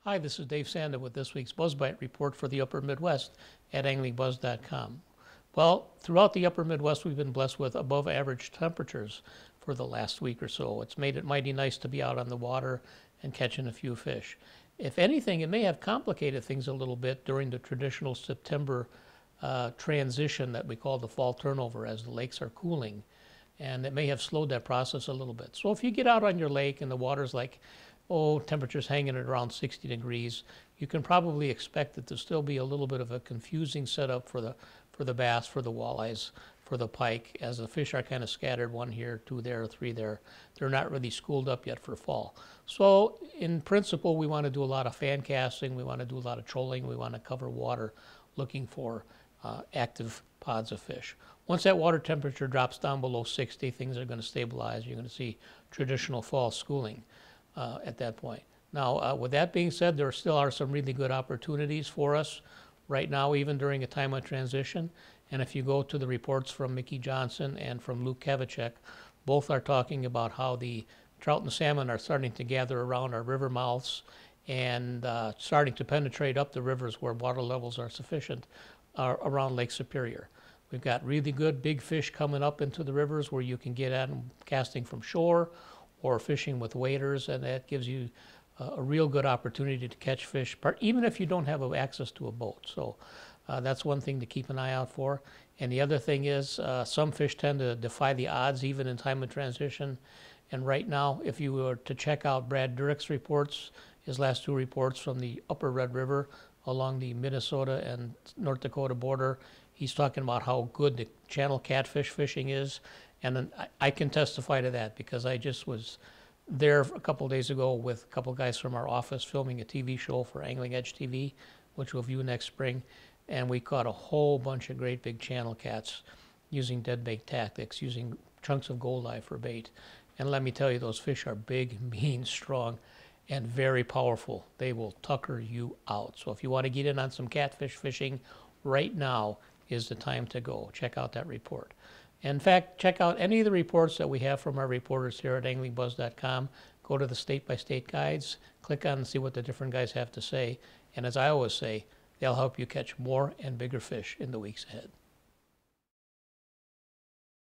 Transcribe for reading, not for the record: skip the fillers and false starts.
Hi, this is Dave Sanda with this week's BuzzBite report for the Upper Midwest at anglingbuzz.com. Well, throughout the Upper Midwest, we've been blessed with above average temperatures for the last week or so. It's made it mighty nice to be out on the water and catching a few fish. If anything, it may have complicated things a little bit during the traditional September transition that we call the fall turnover as the lakes are cooling. And it may have slowed that process a little bit. So if you get out on your lake and the water's like, temperature's hanging at around 60 degrees, you can probably expect it to still be a little bit of a confusing setup for the bass, for the walleyes, for the pike, as the fish are kind of scattered, one here, two there, three there. They're not really schooled up yet for fall. So in principle, we want to do a lot of fan casting, we want to do a lot of trolling, we want to cover water looking for active pods of fish. Once that water temperature drops down below 60, things are going to stabilize. You're going to see traditional fall schooling at that point. Now, with that being said, there still are some really good opportunities for us right now, even during a time of transition. And if you go to the reports from Mickey Johnson and from Luke Kavicek, both are talking about how the trout and salmon are starting to gather around our river mouths and starting to penetrate up the rivers where water levels are sufficient around Lake Superior. We've got really good big fish coming up into the rivers where you can get at them casting from shore or fishing with waders, and that gives you a real good opportunity to catch fish, even if you don't have access to a boat. So that's one thing to keep an eye out for. And the other thing is some fish tend to defy the odds even in time of transition. And right now, if you were to check out Brad Durick's reports, his last two reports from the upper Red River along the Minnesota and North Dakota border, he's talking about how good the channel catfish fishing is. And I can testify to that because I just was there a couple of days ago with a couple of guys from our office filming a TV show for Angling Edge TV, which we'll view next spring. And we caught a whole bunch of great big channel cats using dead bait tactics, using chunks of goldeye for bait. And let me tell you, those fish are big, mean, strong, and very powerful. They will tucker you out. So if you want to get in on some catfish fishing, right now is the time to go. Check out that report. In fact, check out any of the reports that we have from our reporters here at anglingbuzz.com. Go to the state-by-state guides, click on and see what the different guys have to say. And as I always say, they'll help you catch more and bigger fish in the weeks ahead.